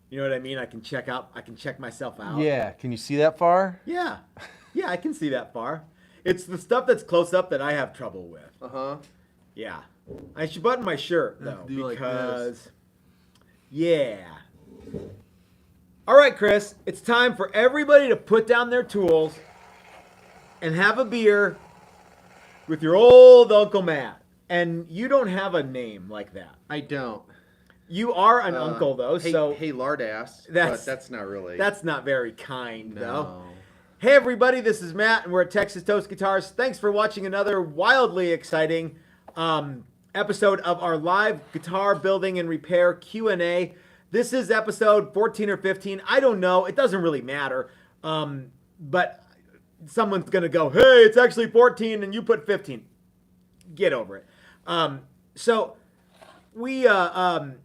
You know what I mean? I can check myself out. Yeah. Can you see that far? Yeah. Yeah, I can see that far. It's the stuff that's close up that I have trouble with. Uh-huh. Yeah. I should button my shirt though Do like because yeah. All right, Chris, it's time for everybody to put down their tools and have a beer with your old Uncle Matt. And you don't have a name like that. I don't. You are an uncle though, hey, so hey, Lardass. that's But that's not really. that's not very kind though. no. Hey everybody, this is Matt, and we're at Texas Toast Guitars. Thanks for watching another wildly exciting episode of our live guitar building and repair Q&A. This is episode 14 or 15. I don't know. It doesn't really matter. But someone's going to go, hey, it's actually 14, and you put 15. Get over it. So we are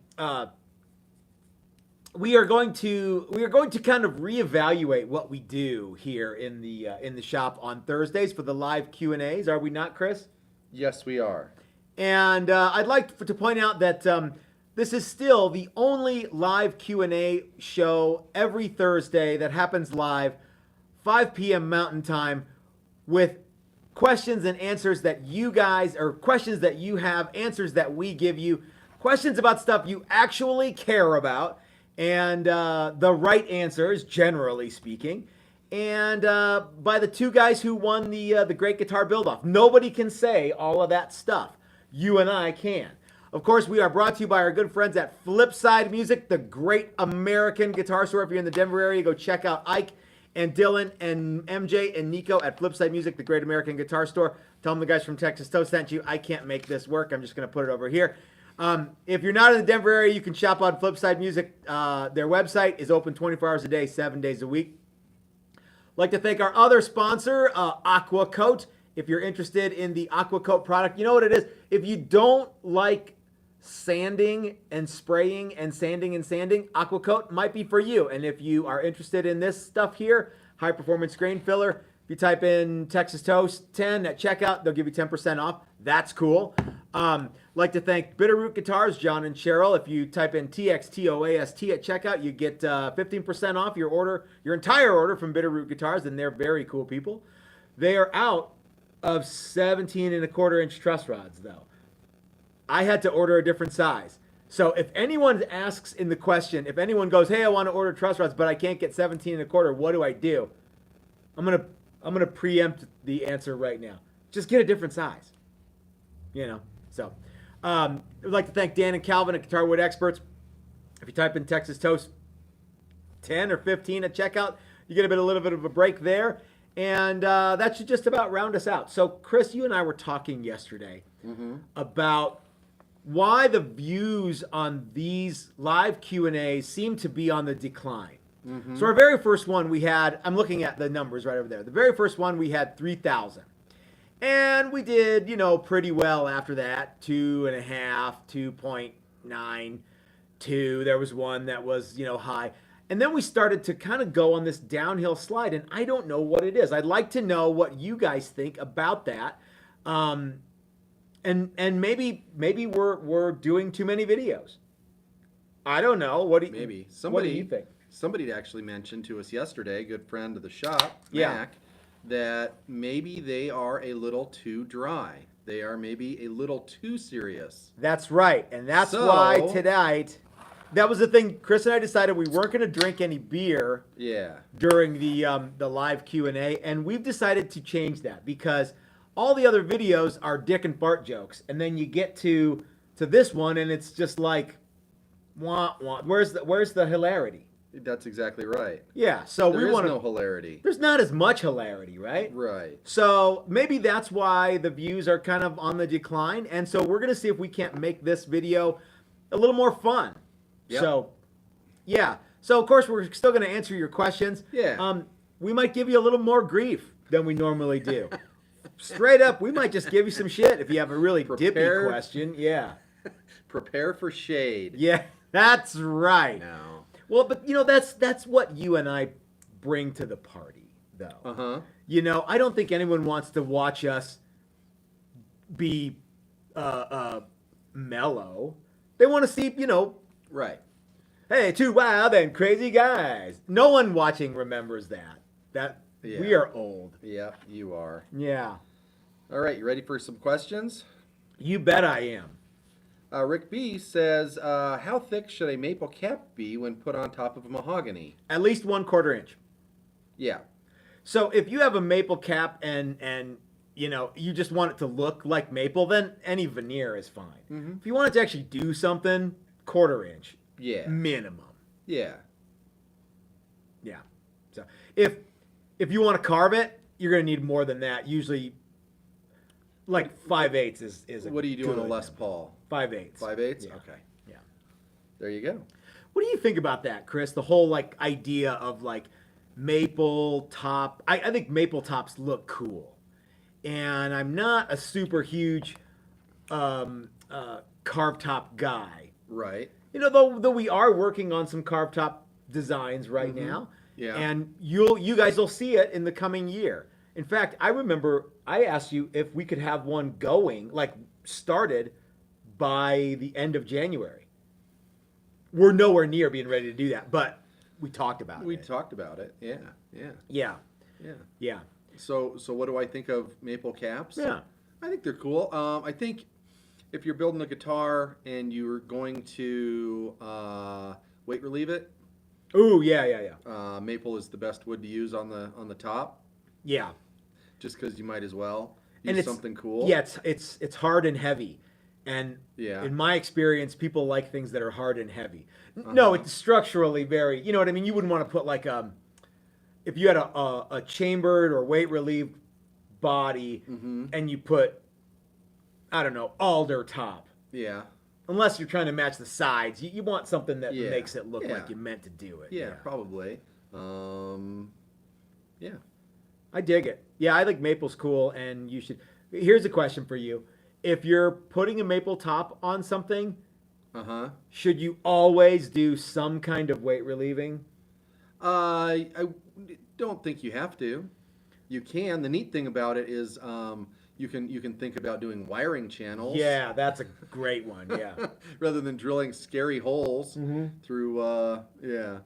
going to kind of reevaluate what we do here in the shop on Thursdays for the live Q&As. Are we not, Chris? Yes, we are. And I'd like to point out that this is still the only live Q&A show every Thursday that happens live, 5 p.m. Mountain Time, with questions and answers that you guys, or questions that you have, answers that we give you, questions about stuff you actually care about, and the right answers, generally speaking, and by the two guys who won the Great Guitar Build-Off. Nobody can say all of that stuff. You and I can. Of course, we are brought to you by our good friends at Flipside Music, the great American guitar store. If you're in the Denver area, go check out Ike and Dylan and MJ and Nico at Flipside Music, the great American guitar store. Tell them the guys from Texas Toast sent you. I can't make this work. I'm just going to put it over here. If you're not in the Denver area, you can shop on Flipside Music. Their website is open 24 hours a day, 7 days a week. I'd like to thank our other sponsor, Aqua Coat. If you're interested in the Aqua Coat product, you know what it is. If you don't like sanding and spraying and sanding, Aqua Coat might be for you. And if you are interested in this stuff here, high performance grain filler, if you type in Texas Toast 10 at checkout, they'll give you 10% off. That's cool. I'd like to thank Bitterroot Guitars, John and Cheryl. If you type in TXTOAST at checkout, you get 15% off your order, your entire order from Bitterroot Guitars, and they're very cool people. They are out of 17.25-inch truss rods, though. I had to order a different size. So if anyone asks in the question, if anyone goes, hey, I want to order truss rods, but I can't get 17.25, what do I do? I'm gonna preempt the answer right now. Just get a different size. You know. So I'd like to thank Dan and Calvin at Guitar Wood Experts. If you type in Texas Toast 10 or 15 at checkout, you get a little bit of a break there. And that should just about round us out. So, Chris, you and I were talking yesterday about why the views on these live Q&As seem to be on the decline. So our very first one we had, I'm looking at the numbers right over there. The very first one we had 3,000. And we did, pretty well after that. 2.5, 2.9, 2. There was one that was, high. And then we started to kind of go on this downhill slide, and I don't know what it is. I'd like to know what you guys think about that. And maybe we're doing too many videos. I don't know. What do you think? Somebody actually mentioned to us yesterday, a good friend of the shop, Yeah. Mac, that maybe they are a little too dry. They are maybe a little too serious. That's right, and that's why tonight. That was the thing. Chris and I decided we weren't going to drink any beer. Yeah. During the live Q&A, and we've decided to change that because all the other videos are dick and fart jokes, and then you get to this one, and it's just like, wah, wah. Where's the hilarity? That's exactly right. Yeah. So there is no hilarity. There's not as much hilarity, right? Right. So maybe that's why the views are kind of on the decline, and so we're going to see if we can't make this video a little more fun. Yep. So, yeah. So, of course, we're still going to answer your questions. Yeah. We might give you a little more grief than we normally do. Straight up, we might just give you some shit if you have a really dippy question. Yeah. Prepare for shade. Yeah, that's right. No. Well, but, that's what you and I bring to the party, though. Uh-huh. I don't think anyone wants to watch us be mellow. They want to see, Right. Hey, two wild and crazy guys. No one watching remembers that. We are old. Yeah, you are. Yeah. All right, you ready for some questions? You bet I am. Rick B says, how thick should a maple cap be when put on top of a mahogany? At least 1/4 inch. Yeah. So if you have a maple cap and you just want it to look like maple, then any veneer is fine. Mm-hmm. If you want it to actually do something, 1/4 inch. Yeah. Minimum. Yeah. Yeah. So if you want to carve it, you're going to need more than that. Usually, like 5/8 is. What do you do on a good Les number. Paul? 5/8. 5/8? Yeah. Okay. Yeah. There you go. What do you think about that, Chris? The whole idea of maple top. I think maple tops look cool, and I'm not a super huge carved top guy. Right. Though we are working on some carved top designs right now. Yeah. And you guys will see it in the coming year. In fact, I remember I asked you if we could have one going, started by the end of January. We're nowhere near being ready to do that, but we talked about it. We talked about it. Yeah. Yeah. Yeah. Yeah. Yeah. So what do I think of maple caps? Yeah. I think they're cool. I think if you're building a guitar and you're going to weight relieve it, Ooh, yeah. maple is the best wood to use on the top, Yeah. just because you might as well And use it's something cool. Yeah, it's hard and heavy. And Yeah. in my experience, people like things that are hard and heavy. No, it's structurally very, you know what I mean? You wouldn't want to put if you had a chambered or weight relieved body and you put, I don't know, alder top. Yeah. Unless you're trying to match the sides. You want something that Yeah. makes it look Yeah. like you meant to do it. Yeah, probably. Yeah. I dig it. Yeah, I think maple's cool, and you should. Here's a question for you: if you're putting a maple top on something, should you always do some kind of weight relieving? I don't think you have to. You can. The neat thing about it is you can think about doing wiring channels. Yeah, that's a great one. Yeah. Rather than drilling scary holes through,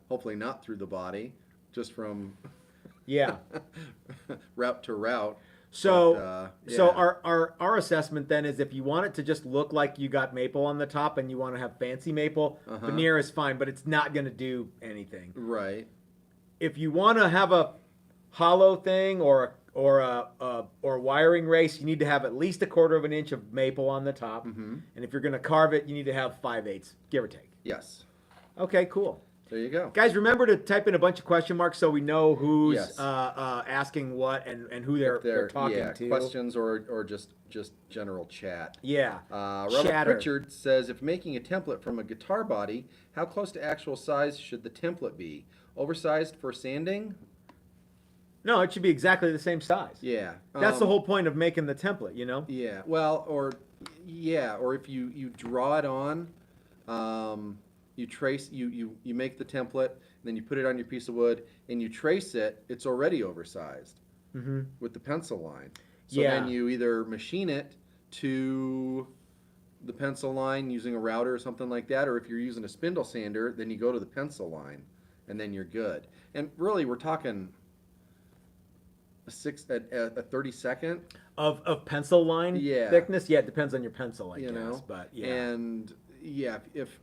hopefully not through the body, just from Yeah. route to route. So, But, so yeah. our assessment then is if you want it to just look like you got maple on the top and you want to have fancy maple, veneer is fine, but it's not going to do anything. Right. If you want to have a hollow thing or wiring race, you need to have at least 1/4 inch of maple on the top. And if you're going to carve it, you need to have 5/8, give or take. Yes. Okay, cool. There you go. Guys, remember to type in a bunch of question marks so we know who's Yes. asking what and who they're talking to. Questions or just general chat. Yeah. Robert Chatter. Pritchard says, if making a template from a guitar body, how close to actual size should the template be? Oversized for sanding? No, it should be exactly the same size. Yeah. That's the whole point of making the template, you know? Yeah. Well, or if you draw it on, you trace you make the template, and then you put it on your piece of wood and you trace it, it's already oversized with the pencil line. So then you either machine it to the pencil line using a router or something like that, or if you're using a spindle sander, then you go to the pencil line and then you're good. And really we're talking a 32nd of pencil line thickness. Yeah, it depends on your pencil, I guess. But yeah. And yeah, if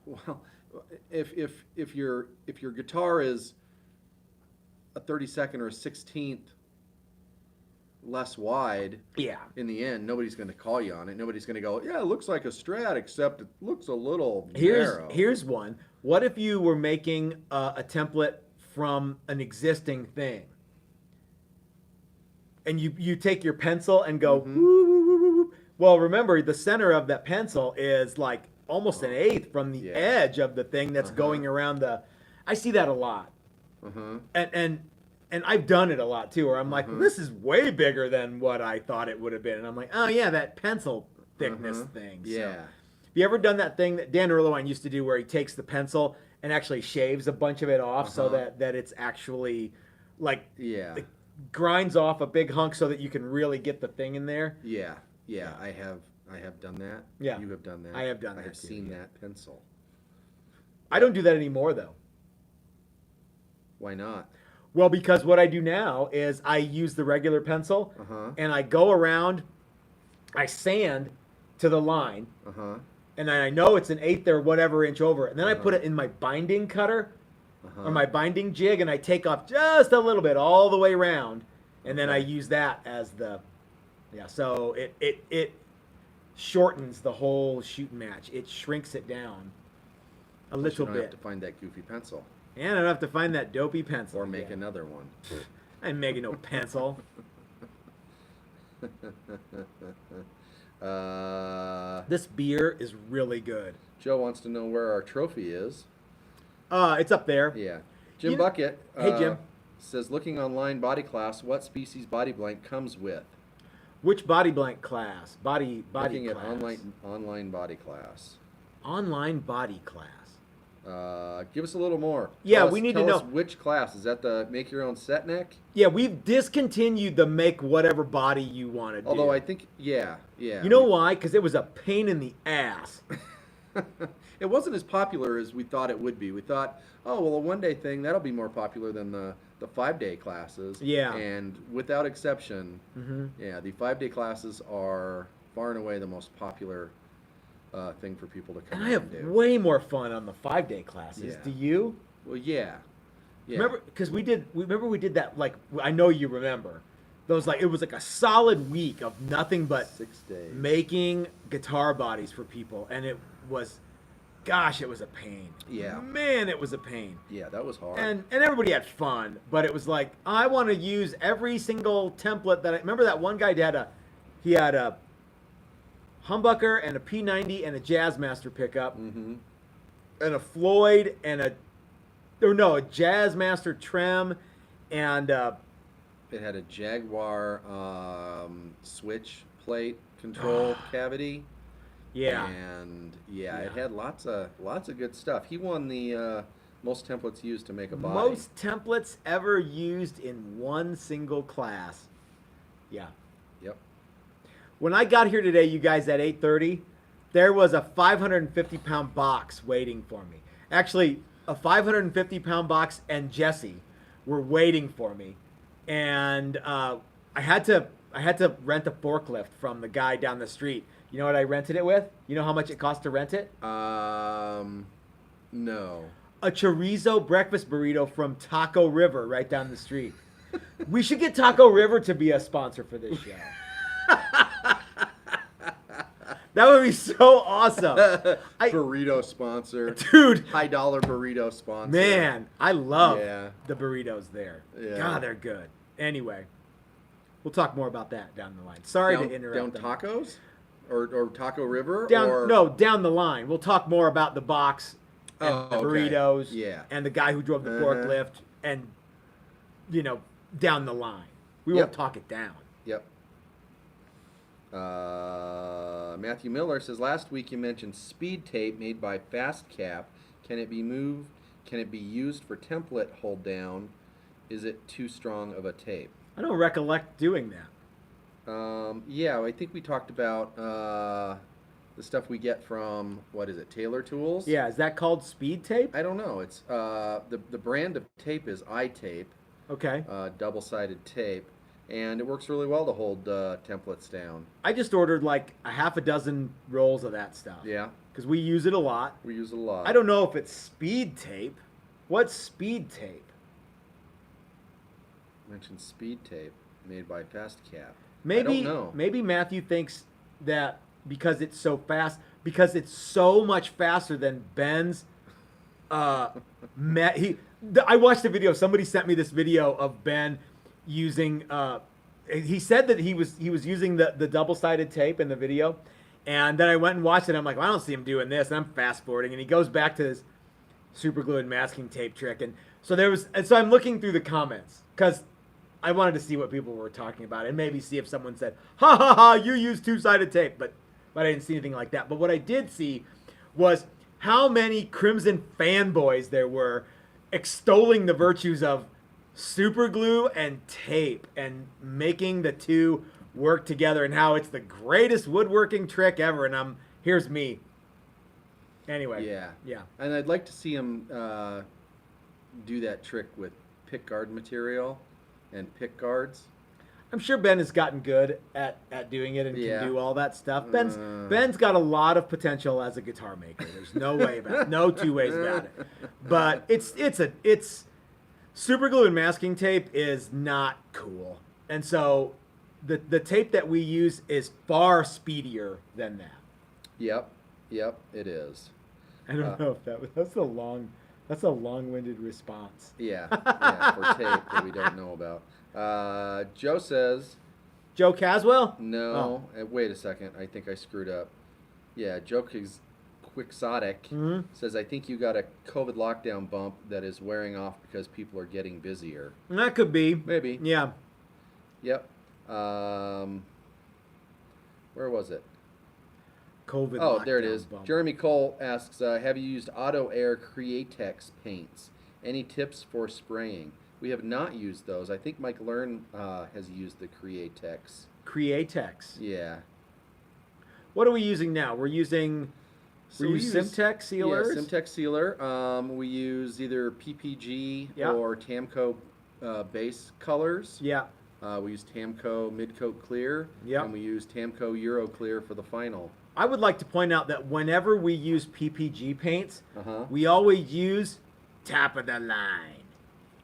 your guitar is a 32nd or a 16th less wide, in the end, nobody's going to call you on it. Nobody's going to go, yeah, it looks like a Strat, except it looks a little narrow. Here's one. What if you were making a template from an existing thing? And you take your pencil and go, woo, woo, woo, woo, woo. Well, remember, the center of that pencil is like almost 1/8 from the edge of the thing that's going around the... I see that a lot. And I've done it a lot too, where I'm like, this is way bigger than what I thought it would have been. And I'm like, oh yeah, that pencil thickness thing. Yeah. So, have you ever done that thing that Dan Erlewine used to do where he takes the pencil and actually shaves a bunch of it off so that it's actually like... It grinds off a big hunk so that you can really get the thing in there? Yeah. I have done that. Yeah. You have done that. I have done that I have too, seen that pencil. I don't do that anymore, though. Why not? Well, because what I do now is I use the regular pencil, Uh-huh. and I go around, I sand to the line, Uh-huh. and then I know it's an eighth or whatever inch over, and then I put Uh-huh. it in my binding cutter Uh-huh. or my binding jig, and I take off just a little bit all the way around, and then I Okay. use that as the, yeah. So it shortens the whole shooting match. It shrinks it down a Plus little you don't bit, have to find that goofy pencil and I don't have to find that dopey pencil or make again. another one. I'm making no pencil. This beer is really good. Joe wants to know where our trophy is. It's up there. Yeah. Jim You- Bucket. Hey, Jim. Says, looking online body class, what species body blank comes with? Which body blank class? Body Looking class. at online body class. Online body class. Give us a little more. Yeah, we need to tell us know. which class. Is that the make your own set neck? Yeah, we've discontinued the make whatever body you want to do. Although I think, yeah. You know why? Because it was a pain in the ass. It wasn't as popular as we thought it would be. We thought, oh, well, a one-day thing, that'll be more popular than the 5-day classes. Yeah. And without exception, Mm-hmm. yeah, the 5-day classes are far and away the most popular thing for people to come And I in have and do. way more fun on the 5-day classes. Yeah. Do you? Well, yeah. Yeah. Remember? Because we did that, like, I know you remember. Those, like, it was like a solid week of nothing but 6 days. making guitar bodies for people. And it was, gosh, it was a pain. Yeah. Man, it was a pain. Yeah, that was hard. And everybody had fun, but it was like, I want to use every single template that I remember. That one guy he had a humbucker and a P90 and a Jazzmaster pickup Mm-hmm. and a Floyd and a Jazzmaster trem and It had a Jaguar switch plate control cavity. yeah. And yeah, it Yeah. had lots of good stuff. He won the most templates used to make a body. Most templates ever used in one single class. Yeah. Yep. When I got here today, you guys, at 8:30, there was a 550-pound box waiting for me. Actually, a 550-pound box and Jesse were waiting for me, and I had to rent a forklift from the guy down the street. You know what I rented it with? You know how much it cost to rent it? No. A chorizo breakfast burrito from Taco River right down the street. We should get Taco River to be a sponsor for this show. That would be so awesome. Burrito sponsor. Dude, High dollar burrito sponsor. man, I love Yeah. the burritos there. Yeah. God, they're good. Anyway, we'll talk more about that down the line. Sorry Down, to interrupt. down them. tacos? Or Taco River? Down, or... no, down the line. We'll talk more about the box and Oh, the okay. burritos Yeah. and the guy who drove the Uh-huh. forklift and, down the line. We Yep. won't talk it down. Yep. Matthew Miller says, last week you mentioned speed tape made by Fast Cap. Can it be moved? Can it be used for template hold down? Is it too strong of a tape? I don't recollect doing that. Yeah, I think we talked about the stuff we get from, what is it, Taylor Tools? Yeah, is that called speed tape? I don't know. It's the brand of tape is iTape, Okay. double-sided tape, and it works really well to hold templates down. I just ordered like a half a dozen rolls of that stuff. Yeah, Because we use it a lot. we use it a lot. I don't know if it's speed tape. What's speed tape? Mentioned speed tape made by Fast Cap. Maybe I don't know. maybe Matthew thinks that because it's so fast, because it's so much faster than Ben's. I watched a video. Somebody sent me this video of Ben using. He said that he was using the double-sided tape in the video, and then I went and watched it. I'm like, well, I don't see him doing this, and I'm fast forwarding, and he goes back to his super glue and masking tape trick, and so I'm looking through the comments because I wanted to see what people were talking about and maybe see if someone said, ha ha ha, you use two-sided tape, but I didn't see anything like that. But what I did see was how many Crimson fanboys there were extolling the virtues of super glue and tape and making the two work together and how it's the greatest woodworking trick ever. And here's me. Anyway. Yeah. Yeah. And I'd like to see him do that trick with pick guard material and pick guards. I'm sure Ben has gotten good at doing it and Yeah. can do all that stuff. Uh. Ben's got a lot of potential as a guitar maker. There's no way about it. No two ways about it. But it's super glue and masking tape is not cool. And so the tape that we use is far speedier than that. Yep, it is. I don't know if that's a long-winded response. Yeah, for tape that we don't know about. Joe says, Joe Caswell? no, wait a second, I think I screwed up. Yeah, Joe Quixotic says, I think you got a COVID lockdown bump that is wearing off because people are getting busier. That could be. Maybe. Yeah. Yep. Where was it? COVID Oh, there it lockdown is. bump. Jeremy Cole asks, have you used Auto Air Createx paints? Any tips for spraying? We have not used those. I think Mike Learn has used the Createx. Createx. Yeah. What are we using now? We're using So we use Simtex sealers. Yeah, Simtex sealer. We use either PPG Yeah. or Tamco base colors. Yeah. We use Tamco Midcoat Clear. Yeah. And we use Tamco Euro Clear for the final. I would like to point out that whenever we use PPG paints, Uh-huh. we always use top of the line.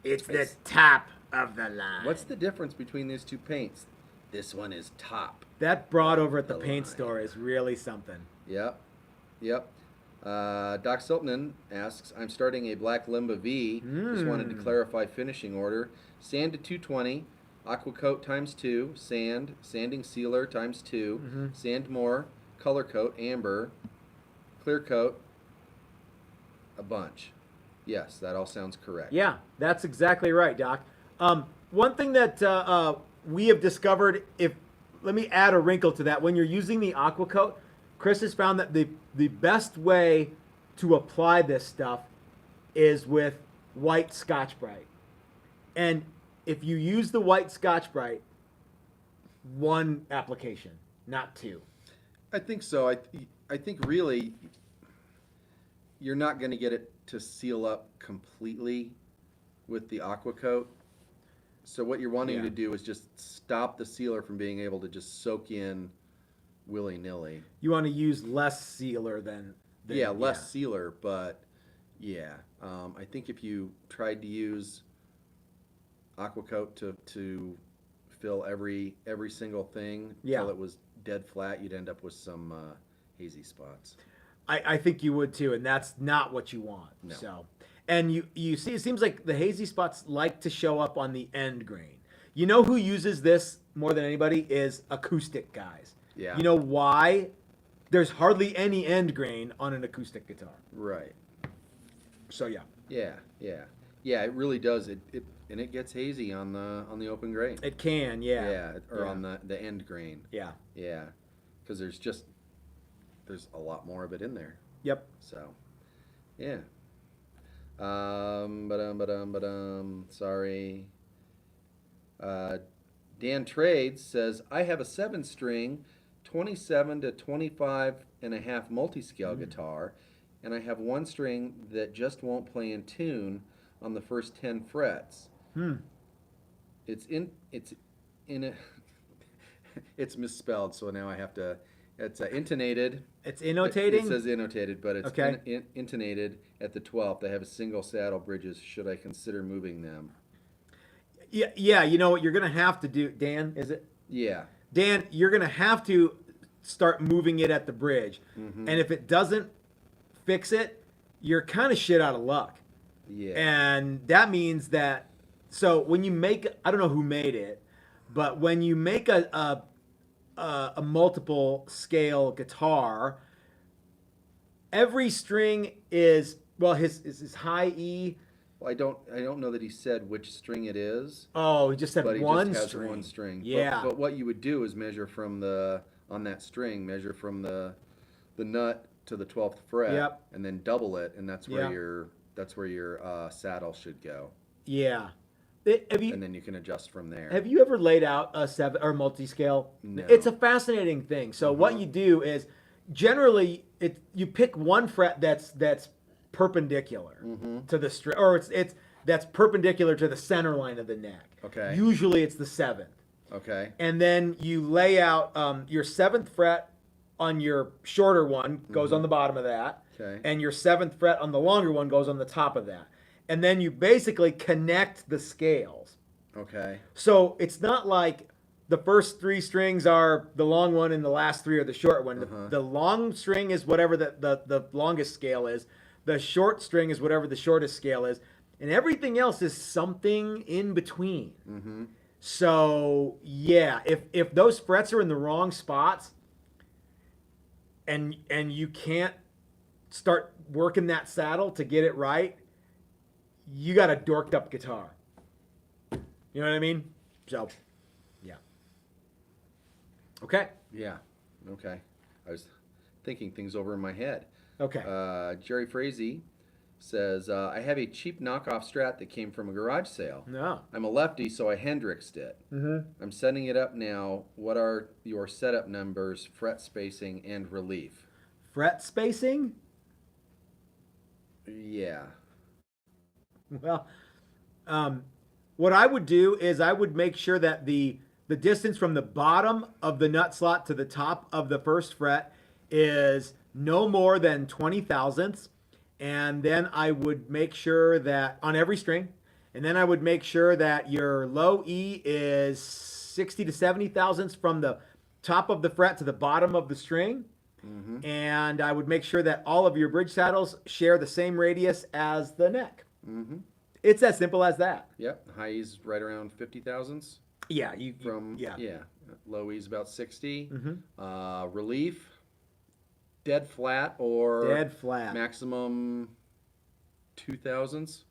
It's the top of the line. What's the difference between these two paints? This one is top. That broad over at the The paint line. store is really something. Yep. Doc Siltman asks, I'm starting a black Limba V. Just wanted to clarify finishing order. Sand to 220, aqua coat times 2, sanding sealer times 2, sand more, color coat, amber, clear coat, a bunch. Yes, that all sounds correct. Yeah, that's exactly right, Doc. One thing that we have discovered, let me add a wrinkle to that. When you're using the aqua coat, Chris has found that the best way to apply this stuff is with white Scotch-Brite. And if you use the white Scotch-Brite, one application, not two. I think so. I think really you're not going to get it to seal up completely with the aqua coat. So what you're wanting to do is just stop the sealer from being able to just soak in willy-nilly. You want to use less sealer than less sealer, but I think if you tried to use aqua coat to fill every single thing until it was dead flat, you'd end up with some hazy spots. I think you would too, and that's not what you want. No. So, and you see, it seems like the hazy spots like to show up on the end grain. You know who uses this more than anybody is acoustic guys. Yeah. You know why? There's hardly any end grain on an acoustic guitar. Right. So yeah. Yeah, it really does. It gets hazy on the open grain. It can, yeah. Yeah, or on the end grain. Yeah. Yeah, because there's a lot more of it in there. Yep. So, yeah. Sorry. Dan Trades says, I have a 7-string, 27 to 25 and a half multi-scale guitar, and I have one string that just won't play in tune on the first 10 frets. It's it's misspelled, so now I have to. It's intonated. It's innotating? It says innotated, but it's Okay. intonated at the 12th. I have a single saddle bridges. Should I consider moving them? Yeah. You know what you're gonna have to do, Dan? Is it? Yeah. Dan, you're gonna have to start moving it at the bridge, and if it doesn't fix it, you're kind of shit out of luck. Yeah. And that means that, so when you make, I don't know who made it, but when you make a multiple scale guitar, every string is, well, his high E. Well, I don't know that he said which string it is. Oh, he just said But he one just has string. one string. Yeah. But what you would do is measure from on that string, measure from the nut to the 12th fret, Yep. and then double it, and that's where Yeah. your saddle should go. Yeah. And then you can adjust from there. Have you ever laid out a 7 or multi-scale? No. It's a fascinating thing. So what you do is generally you pick one fret that's perpendicular to the string, or it's that's perpendicular to the center line of the neck. Okay. Usually it's the 7th. Okay. And then you lay out your 7th fret on your shorter one goes on the bottom of that. Okay. And your 7th fret on the longer one goes on the top of that. And then you basically connect the scales. Okay. So it's not like the first 3 strings are the long one and the last 3 are the short one. The long string is whatever the longest scale is. The short string is whatever the shortest scale is. And everything else is something in between. So yeah, if those frets are in the wrong spots and you can't start working that saddle to get it right, you got a dorked up guitar. You know what I mean? So, yeah. Okay. Yeah. Okay. I was thinking things over in my head. Okay. Jerry Frazee says, I have a cheap knockoff Strat that came from a garage sale. No. I'm a lefty, so I Hendrixed it. I'm setting it up now. What are your setup numbers, fret spacing, and relief? Fret spacing? Yeah. Well, what I would do is I would make sure that the distance from the bottom of the nut slot to the top of the first fret is no more than 20 thousandths. And then I would make sure that on every string, and then I would make sure that your low E is 60 to 70 thousandths from the top of the fret to the bottom of the string. And I would make sure that all of your bridge saddles share the same radius as the neck. It's as simple as that. Yep. High E's right around 50 thousandths. Yeah. Yeah. Low E's about 60. Relief, dead flat or Dead flat. maximum 2 thousandths.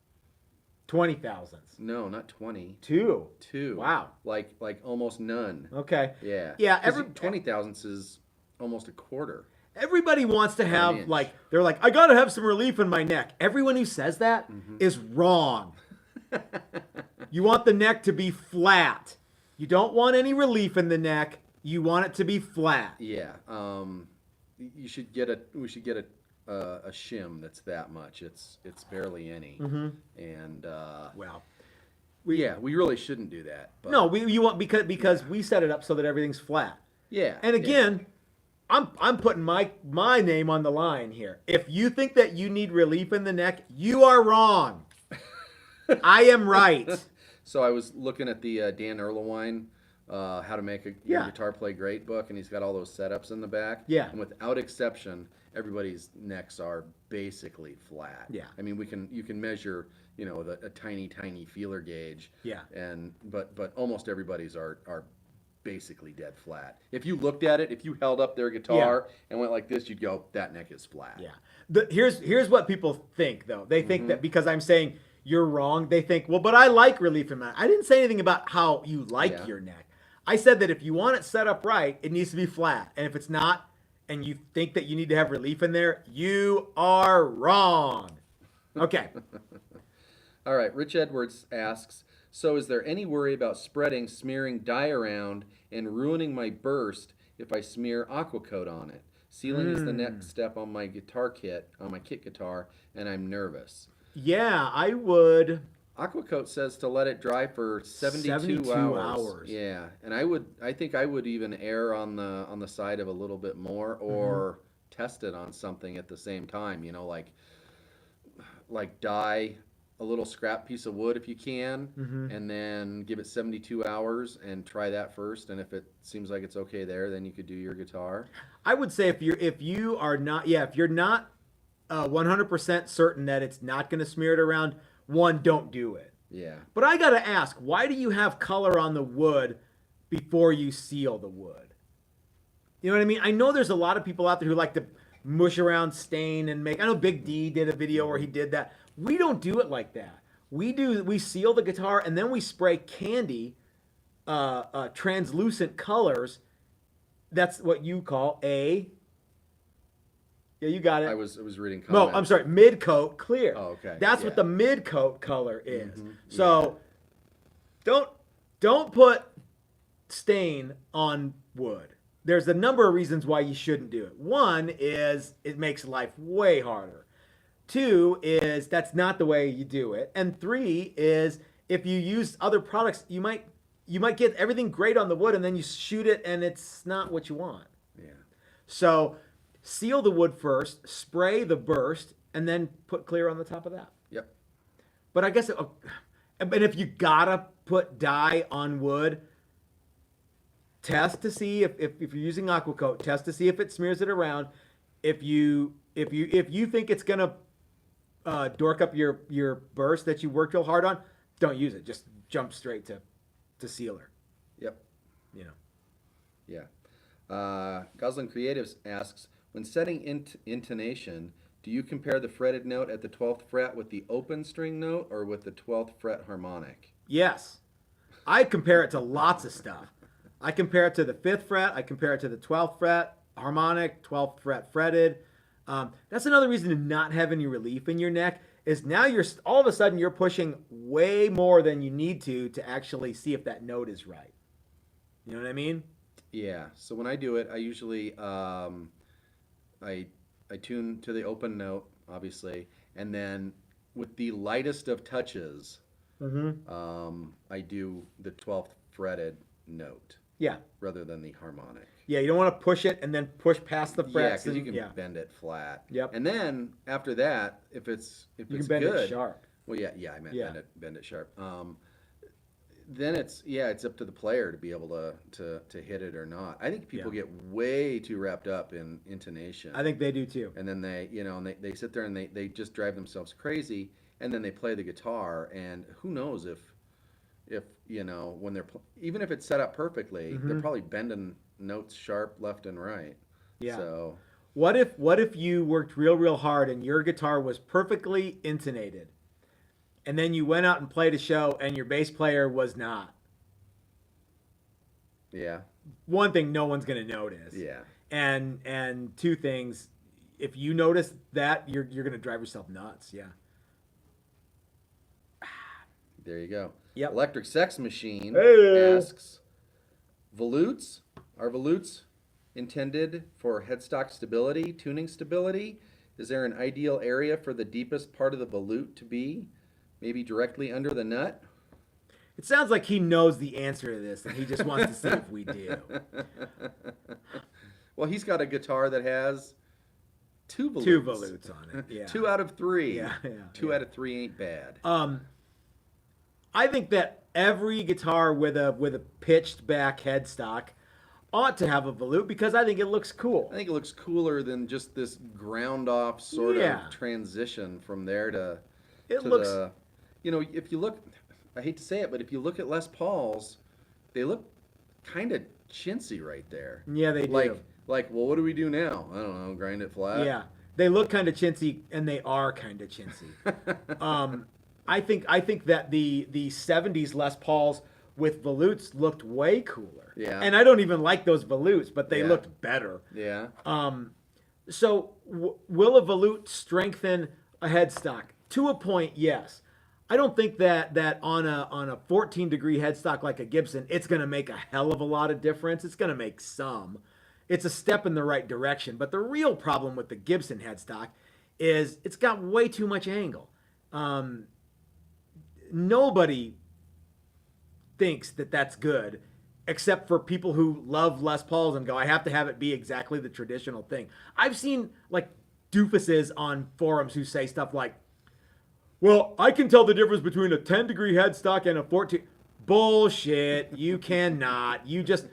20 thousandths. No, not 20. 2. 2. Wow. Like almost none. Okay. Yeah. Yeah. 'Cause 20 thousandths is almost a quarter. Everybody wants to have inch. they're like, I gotta have some relief in my neck. Everyone who says that is wrong. You want the neck to be flat. You don't want any relief in the neck. You want it to be flat. Yeah. We should get a shim that's that much. It's barely any. And Well, we really shouldn't do that. But no, you want because we set it up so that everything's flat. Yeah. And again, I'm putting my name on the line here. If you think that you need relief in the neck, you are wrong. I am right. So I was looking at the Dan Erlewine, How to Make a Your Guitar Play Great book, and he's got all those setups in the back. Yeah. And without exception, everybody's necks are basically flat. Yeah. I mean, you can measure, a tiny feeler gauge. Yeah. But almost everybody's are basically dead flat. If you looked at it, if you held up their guitar and went like this, you'd go, that neck is flat. Yeah. Here's what people think though. They think that because I'm saying you're wrong, they think, well, but I like relief in my neck. I didn't say anything about how you like your neck. I said that if you want it set up right, it needs to be flat. And if it's not, and you think that you need to have relief in there, you are wrong. Okay. All right. Rich Edwards asks, so is there any worry about smearing dye around and ruining my burst if I smear aqua coat on it? Sealing is the next step on my guitar kit, on my kit guitar, and I'm nervous. Yeah, I would. Aqua coat says to let it dry for 72 hours. Yeah, and I think I would even err on the side of a little bit more, or test it on something at the same time. Like dye a little scrap piece of wood if you can, and then give it 72 hours and try that first. And if it seems like it's okay there, then you could do your guitar. I would say if you're not 100% certain that it's not going to smear it around, don't do it. Yeah. But I got to ask, why do you have color on the wood before you seal the wood? You know what I mean? I know there's a lot of people out there who like to mush around stain and make. I know Big D did a video where he did that. We don't do it like that. We seal the guitar and then we spray candy, translucent colors. That's what you call a. Yeah, you got it. I was reading comments. No, I'm sorry, mid coat clear. Oh, okay. That's what the mid coat color is. So don't put stain on wood. there's a number of reasons why you shouldn't do it. One is it makes life way harder. Two is that's not the way you do it. And three is if you use other products, you might get everything great on the wood and then you shoot it and it's not what you want. Yeah. So seal the wood first, spray the burst, and then put clear on the top of that. Yep. But I guess, but if you gotta put dye on wood, test to see if you're using aqua coat, test to see if it smears it around. If you think it's gonna dork up your burst that you worked real hard on, don't use it. Just jump straight to sealer. Yep. You know. Yeah. Goslin Creatives asks, when setting intonation, do you compare the fretted note at the 12th fret with the open string note or with the 12th fret harmonic? Yes. I compare it to lots of stuff. I compare it to the 5th fret. I compare it to the 12th fret harmonic, 12th fret fretted. That's another reason to not have any relief in your neck is now you're all of a sudden you're pushing way more than you need to actually see if that note is right. You know what I mean? Yeah. So when I do it, I usually I tune to the open note, obviously, and then with the lightest of touches, I do the 12th fretted note. Yeah. Rather than the harmonic. Yeah, you don't want to push it and then push past the Yeah, frets. because you can bend it flat. Yep. And then after that, if it's you can bend good, it sharp. Well, yeah, I meant bend it sharp. Then it's up to the player to be able to hit it or not. I think people get way too wrapped up in intonation. I think they do too. And then they sit there and they just drive themselves crazy, and then they play the guitar, and who knows if when they're even if it's set up perfectly, they're probably bending notes sharp left and right. Yeah. So what if you worked real hard and your guitar was perfectly intonated, and then you went out and played a show and your bass player was not? Yeah. One thing no one's gonna notice. Yeah. And two things, if you notice that, you're gonna drive yourself nuts. Yeah. There you go. Yep. Electric Sex Machine asks, are volutes intended for headstock stability, tuning stability? Is there an ideal area for the deepest part of the volute to be? Maybe directly under the nut? It sounds like he knows the answer to this, and he just wants to see if we do. Well, he's got a guitar that has two volutes. Two volutes on it. Yeah. 2 out of 3. Yeah. 2 out of 3 ain't bad. I think that every guitar with a pitched back headstock ought to have a volute because I think it looks cool. I think it looks cooler than just this ground off sort of transition from there to the, if you look, I hate to say it, but if you look at Les Pauls, they look kind of chintzy right there. Yeah, they do. Like, well, what do we do now? I don't know, grind it flat? Yeah, they look kind of chintzy, and they are kind of chintzy. I think that the 70s Les Pauls with volutes looked way cooler. Yeah. And I don't even like those volutes, but they looked better. Yeah. So will a volute strengthen a headstock? To a point, yes. I don't think that on a 14-degree headstock like a Gibson, it's going to make a hell of a lot of difference. It's going to make some. It's a step in the right direction. But the real problem with the Gibson headstock is it's got way too much angle. Nobody thinks that that's good except for people who love Les Pauls and go, I have to have it be exactly the traditional thing. I've seen like doofuses on forums who say stuff like, well, I can tell the difference between a 10-degree headstock and a 14. Bullshit. You cannot. You just,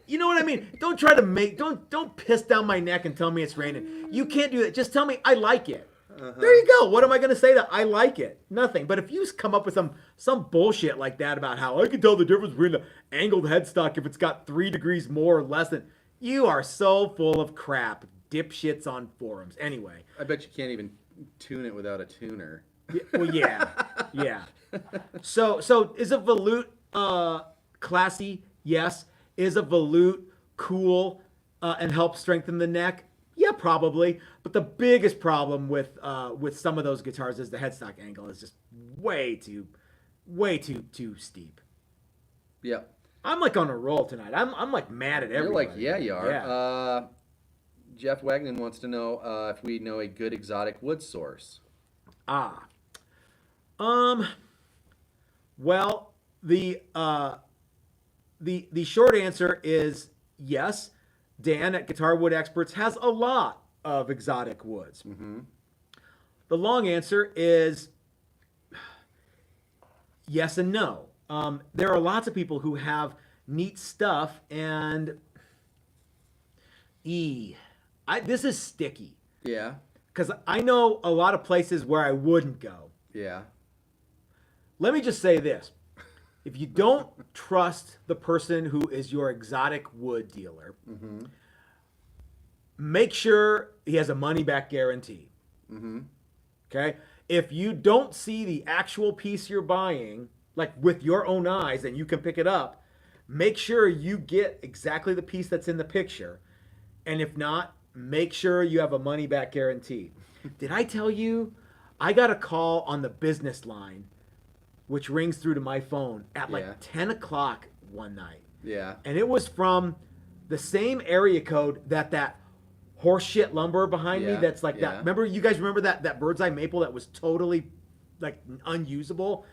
you know what I mean? Don't try to don't piss down my neck and tell me it's raining. You can't do that. Just tell me I like it. There you go. What am I going to say that I like it? Nothing. But if you come up with some bullshit like that about how I can tell the difference between the angled headstock if it's got 3 degrees more or less than, you are so full of crap. Dipshits on forums. Anyway. I bet you can't even tune it without a tuner. Well, yeah. So is a volute classy? Yes. Is a volute cool and help strengthen the neck? Yeah, probably. But the biggest problem with some of those guitars is the headstock angle is just way too steep. Yeah. I'm like on a roll tonight. I'm like mad at You're everybody. like, yeah, you are. Yeah. Jeff Wagner wants to know if we know a good exotic wood source. Ah. Um. Well, the short answer is yes. Dan at Guitar Wood Experts has a lot of exotic woods. Mm-hmm. The long answer is yes and no. There are lots of people who have neat stuff, and this is sticky Yeah. because I know a lot of places where I wouldn't go. Yeah. Let me just say this. If you don't trust the person who is your exotic wood dealer, Mm-hmm. make sure he has a money back guarantee. Mm-hmm. Okay? If you don't see the actual piece you're buying, like with your own eyes, and you can pick it up, make sure you get exactly the piece that's in the picture. And if not, make sure you have a money back guarantee. Did I tell you I got a call on the business line, which rings through to my phone at like 10 o'clock one night? Yeah. And it was from the same area code that horseshit lumber behind me that's like that. Remember, you guys remember that bird's eye maple that was totally like unusable?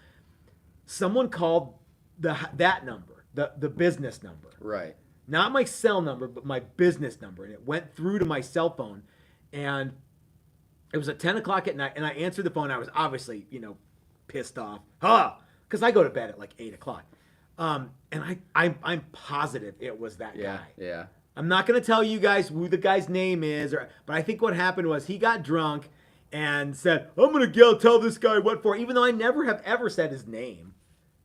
Someone called that number, the business number. Right. Not my cell number, but my business number. And it went through to my cell phone. And it was at 10 o'clock at night. And I answered the phone. I was obviously, pissed off. Because I go to bed at like 8 o'clock. And I'm positive it was that guy. Yeah. I'm not going to tell you guys who the guy's name is. But I think what happened was he got drunk and said, I'm going to go tell this guy what for. Even though I never have ever said his name.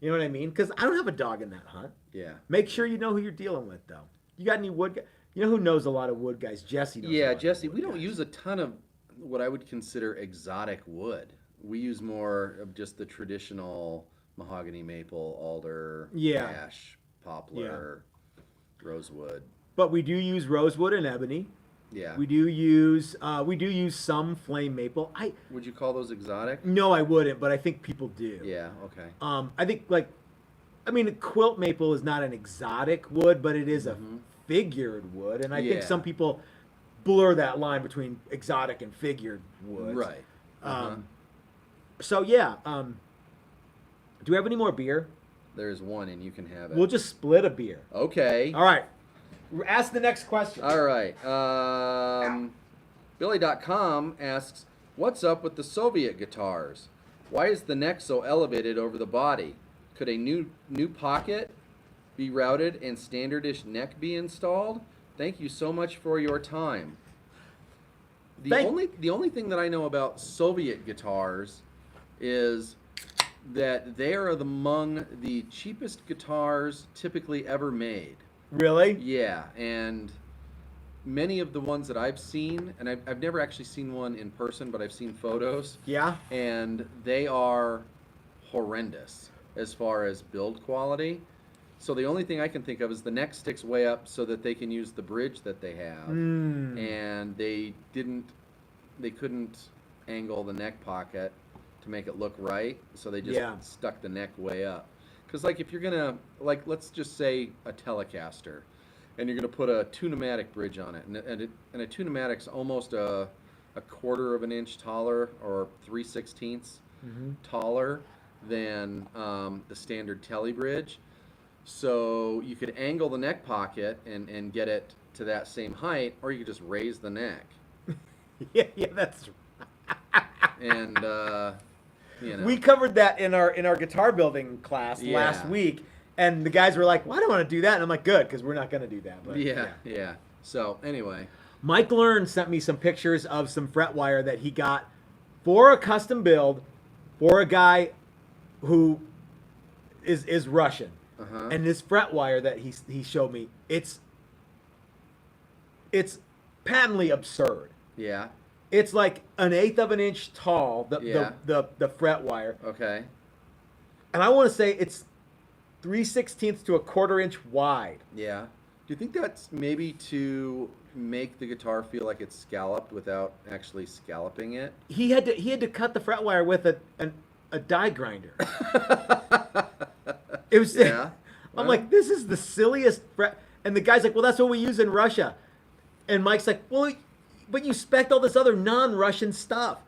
You know what I mean? Because I don't have a dog in that hunt. Yeah. Make sure you know who you're dealing with, though. You got any wood guys? You know who knows a lot of wood guys? Jesse knows. Yeah, Jesse. We don't use a ton of what I would consider exotic wood. We use more of just the traditional mahogany, maple, alder, ash, poplar, rosewood. But we do use rosewood and ebony. Yeah. We do use some flame maple. Would you call those exotic? No, I wouldn't, but I think people do. Yeah. Okay. I think quilt maple is not an exotic wood, but it is a figured wood, and I think some people blur that line between exotic and figured woods. Right. So yeah. Do we have any more beer? There's one, and you can have it. We'll just split a beer. Okay. All right. Ask the next question. All right. Billy.com asks, what's up with the Soviet guitars? Why is the neck so elevated over the body? Could a new pocket be routed and standardish neck be installed? Thank you so much for your time. The only thing that I know about Soviet guitars is that they are among the cheapest guitars typically ever made. Really? Yeah, and many of the ones that I've seen, and I've never actually seen one in person, but I've seen photos. Yeah. And they are horrendous as far as build quality. So the only thing I can think of is the neck sticks way up so that they can use the bridge that they have. And they couldn't angle the neck pocket to make it look right, so they just stuck the neck way up. Because, like, if you're going to, like, let's just say a Telecaster, and you're going to put a two-pneumatic bridge on it, and a two-pneumatic's almost a quarter of an inch taller, or 3/16 taller than the standard Tele bridge. So you could angle the neck pocket and get it to that same height, or you could just raise the neck. Yeah, that's And we covered that in our guitar building class last week, and the guys were like, "Well, I don't want to do that," and I'm like, "Good, because we're not going to do that." But, yeah. So anyway, Mike Learn sent me some pictures of some fret wire that he got for a custom build for a guy who is Russian, and this fret wire that he showed me, it's patently absurd. Yeah. It's like 1/8 of an inch tall, the fret wire. Okay. And I want to say it's 3/16 to a quarter inch wide. Yeah. Do you think that's maybe to make the guitar feel like it's scalloped without actually scalloping it? He had to cut the fret wire with a die grinder. It was. I'm Well. like, this is the silliest fret. And the guy's like, well, that's what we use in Russia. And Mike's like, well, but you spec'd all this other non-Russian stuff.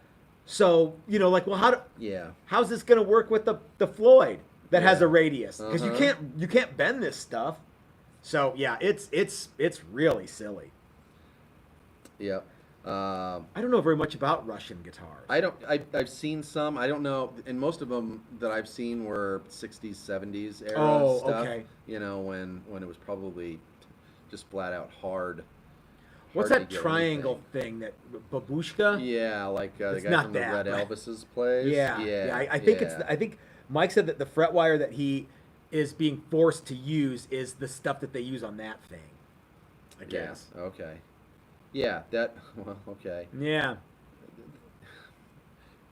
So, like, well, Yeah. how's this going to work with the Floyd that has Yeah. a radius? Because Uh-huh. you can't bend this stuff. So, yeah, it's really silly. Yep. I don't know very much about Russian guitars. I've seen some. I don't know, and most of them that I've seen were 60s, 70s era Oh, stuff. okay. When it was probably just flat out hard. What's hard that to get triangle thing that babushka? anything. Yeah, like the It's guy not from the that, Red but- Elvis's plays. Yeah. I think I think Mike said that the fret wire that he is being forced to use is the stuff that they use on that thing. I guess. Yeah, okay. Yeah, well, okay. Yeah.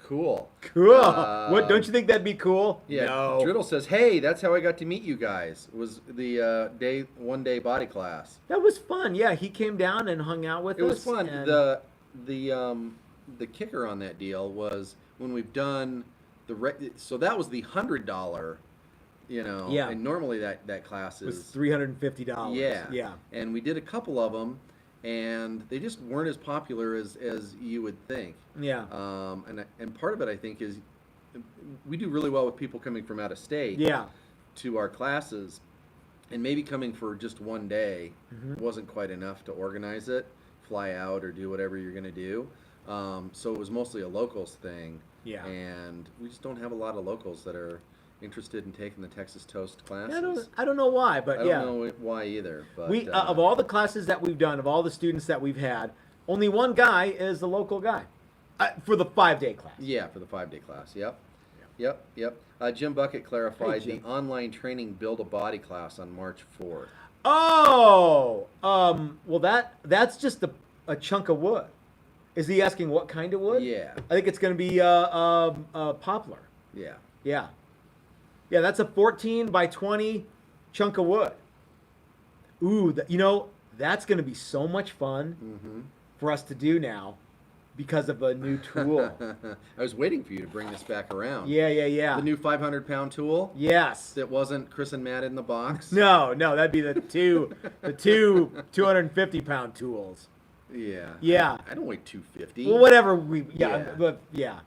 Cool. Cool. What, don't you think that'd be cool? Yeah. No. Driddle says, "Hey, that's how I got to meet you guys. It was the one day body class. That was fun. Yeah, he came down and hung out with It us. was fun. and- The kicker on that deal was when we've done so that was the $100, Yeah. and normally that class was is $350. yeah. Yeah. And we did a couple of them, and they just weren't as popular as you would think. Yeah. And part of it I think is we do really well with people coming from out of state Yeah. to our classes, and maybe coming for just one day Mhm. wasn't quite enough to organize it, fly out or do whatever you're going to do. So it was mostly a locals thing. Yeah. And we just don't have a lot of locals that are interested in taking the Texas Toast classes. I don't know why, but I yeah. don't know why either. But We of all the classes that we've done, of all the students that we've had, only one guy is the local guy for the 5-day class. yeah, for the 5-day class. Yep. Jim Bucket clarified Hey, Jim. the online training Build a Body class on March 4th. Oh, well that's just a chunk of wood. Is he asking what kind of wood? Yeah. I think it's going to be poplar. Yeah. Yeah, that's a 14 by 20 chunk of wood. Ooh, that's going to be so much fun Mm-hmm. for us to do now because of a new tool. I was waiting for you to bring this back around. Yeah. The new 500-pound tool Yes. that wasn't Chris and Matt in the box. No, that'd be the two 250-pound tools. Yeah. Yeah. I don't weigh 250. Well, whatever Yeah. but yeah.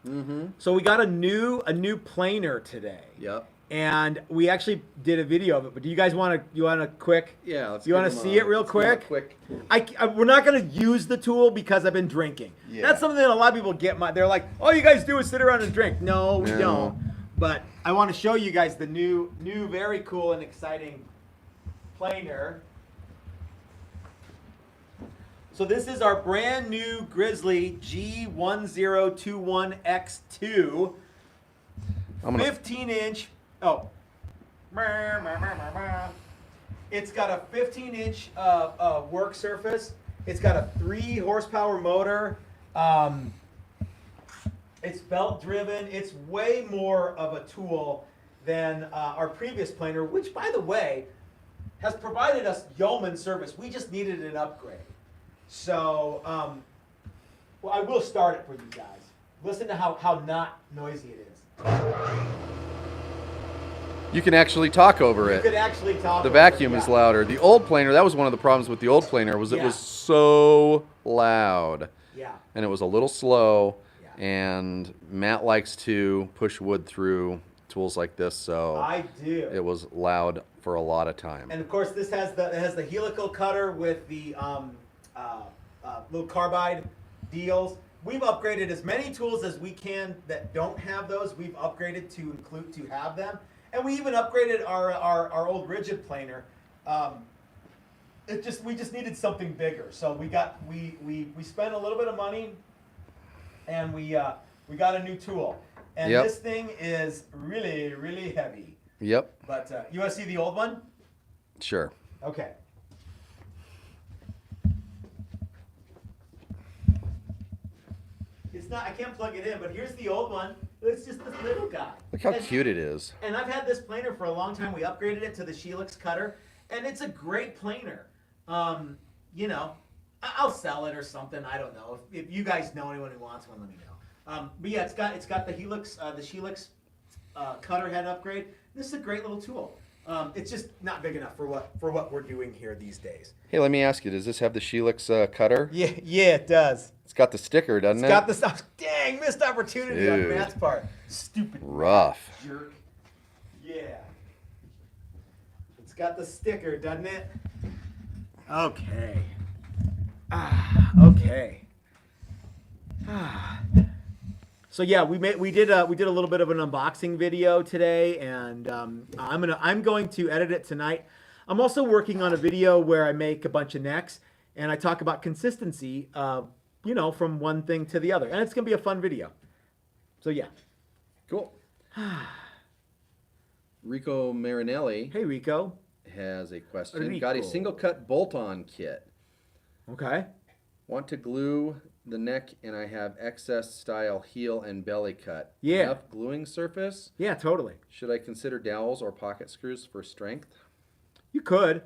Mm-hmm. So we got a new planer today, Yep. and we actually did a video of it. But do you guys want a quick? Yeah. Let's You give wanna them see it real let's give them a quick? quick. We're not gonna use the tool because I've been drinking. Yeah. That's something that a lot of people get. They're like, all you guys do is sit around and drink. No, we No. don't. But I want to show you guys the new, very cool and exciting planer. So this is our brand new Grizzly G1021X2, I'm gonna. 15-inch. Oh, it's got a 15-inch work surface. It's got a 3-horsepower motor. It's belt driven. It's way more of a tool than our previous planer, which, by the way, has provided us yeoman service. We just needed an upgrade. So, well, I will start it for you guys. Listen to how not noisy it is. You can actually talk over You it. could actually talk. The over it, vacuum is yeah. louder. The old planer, that was one of the problems with the old planer, was it Yeah. was so loud. Yeah. And it was a little slow. Yeah. And Matt likes to push wood through tools like this, so I do. it was loud for a lot of time. And of course, this has the helical cutter with the little carbide deals. We've upgraded as many tools as we can that don't have those. We've upgraded to have them, and we even upgraded our old rigid planer. We just needed something bigger, so we spent a little bit of money, and we got a new tool. And Yep. this thing is really, really heavy. Yep, But you want to see the old one? sure. Okay. It's not. I can't plug it in, but here's the old one. It's just this little guy. Look how And- cute it is. And I've had this planer for a long time. We upgraded it to the Helix cutter, and it's a great planer. I'll sell it or something. I don't know. If you guys know anyone who wants one, let me know. But yeah, it's got the Helix, the Helix cutter head upgrade. This is a great little tool. It's just not big enough for what we're doing here these days. Hey, let me ask you, does this have the Shelix cutter? Yeah, it does. It's got the sticker, doesn't it? It's got the stuff. Dang, missed opportunity on Dude. Matt's part. Stupid Rough. jerk. Yeah. It's got the sticker, doesn't it? Okay. Okay. So yeah, we did a little bit of an unboxing video today, and I'm going to edit it tonight. I'm also working on a video where I make a bunch of necks and I talk about consistency, from one thing to the other, and it's gonna be a fun video. So yeah. Cool. Rico Marinelli Hey Rico. has a question. Rico. Got a single cut bolt-on kit. Okay. Want to glue the neck, and I have excess style heel and belly cut. Yeah. Enough gluing surface? Yeah, totally. Should I consider dowels or pocket screws for strength? You could.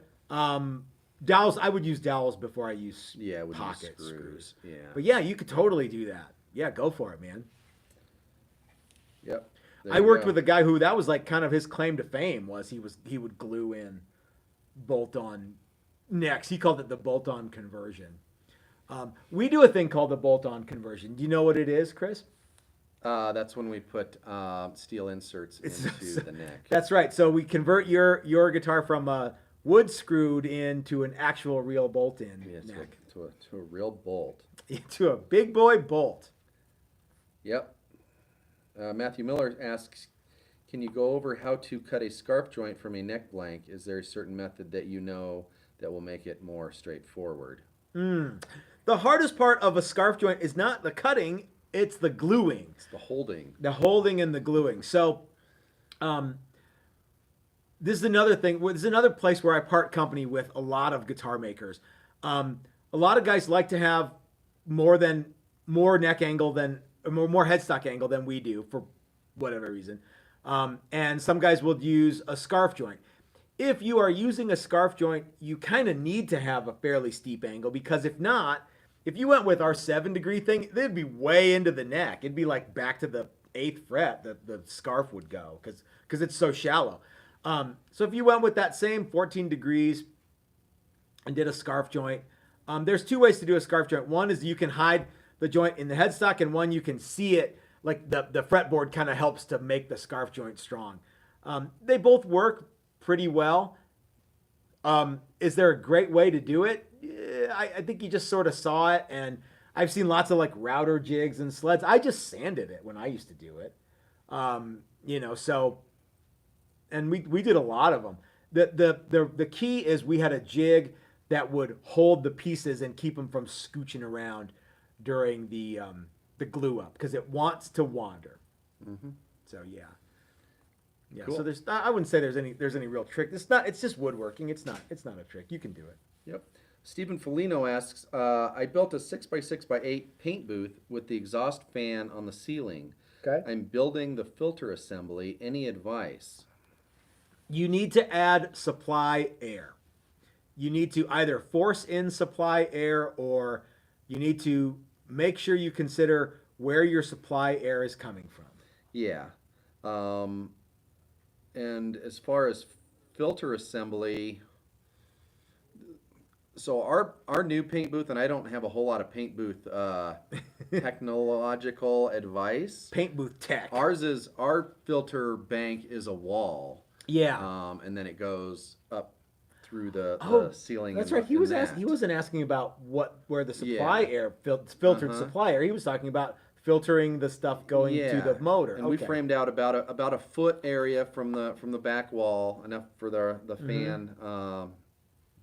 Dowels. I would use dowels before I use pocket use screws. Yeah. But yeah, you could totally do that. Yeah, go for it, man. Yep. There I you worked go. with a guy who that was like kind of his claim to fame was he would glue in bolt-on necks. He called it the bolt-on conversion. We do a thing called the bolt-on conversion. Do you know what it is, Chris? That's when we put steel inserts into the neck. That's right. So we convert your guitar from a wood screwed into an actual real bolt-in neck. To a real bolt. To a big boy bolt. Yep. Matthew Miller asks, can you go over how to cut a scarf joint from a neck blank? Is there a certain method that you know that will make it more straightforward? The hardest part of a scarf joint is not the cutting, it's the gluing. It's the holding. The holding and the gluing. So this is another thing. This is another place where I part company with a lot of guitar makers. A lot of guys like to have more neck angle more headstock angle than we do for whatever reason. And some guys will use a scarf joint. If you are using a scarf joint, you kind of need to have a fairly steep angle, because if not, if you went with our 7-degree thing, they'd be way into the neck. It'd be like back to the 8th fret that the scarf would go because it's so shallow. So if you went with that same 14 degrees and did a scarf joint, there's two ways to do a scarf joint. One is you can hide the joint in the headstock, and one you can see it, like the fretboard kind of helps to make the scarf joint strong. They both work pretty well. Is there a great way to do it? I think you just sort of saw it, and I've seen lots of like router jigs and sleds. I just sanded it when I used to do it. So, and we did a lot of them. The key is we had a jig that would hold the pieces and keep them from scooching around during the glue up, because it wants to wander. Mm-hmm. So yeah. Cool. So I wouldn't say there's any real trick. It's just woodworking. It's not a trick. You can do it. Yep. Stephen Folino asks, I built a 6x6x8 paint booth with the exhaust fan on the ceiling. Okay. I'm building the filter assembly. Any advice? You need to add supply air. You need to either force in supply air, or you need to make sure you consider where your supply air is coming from. Yeah. And as far as filter assembly, so our new paint booth, and I don't have a whole lot of paint booth technological advice. Paint booth tech. Our filter bank is a wall. Yeah. And then it goes up through the ceiling. That's and right. He wasn't asking about where the supply air filtered supply air. He was talking about filtering the stuff going to the motor. And we framed out about a foot area from the back wall, enough for the fan,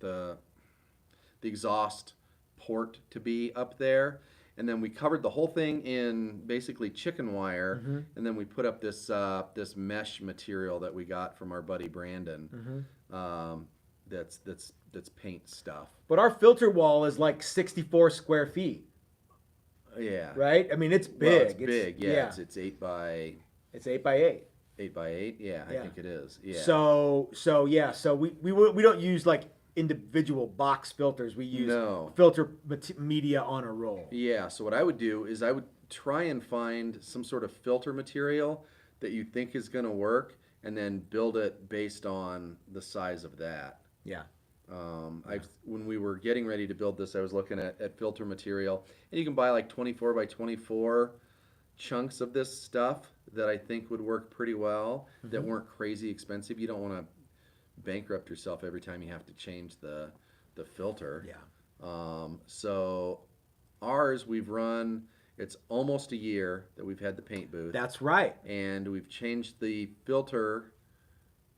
the exhaust port to be up there, and then we covered the whole thing in basically chicken wire, and then we put up this mesh material that we got from our buddy Brandon. That's paint stuff. But our filter wall is like 64 square feet. Yeah. Right? I mean, it's big. Well, it's big. Yeah. It's 8 by. It's 8 by 8. 8 by 8. Yeah, I think it is. Yeah. So we don't use like individual box filters. We use filter media on a roll. Yeah. So what I would do is I would try and find some sort of filter material that you think is going to work, and then build it based on the size of that. Yeah. When we were getting ready to build this, I was looking at filter material, and you can buy like 24 by 24 chunks of this stuff that I think would work pretty well, that weren't crazy expensive. You don't want to bankrupt yourself every time you have to change the filter. Yeah. So ours, we've run, it's almost a year that we've had the paint booth. That's right. And we've changed the filter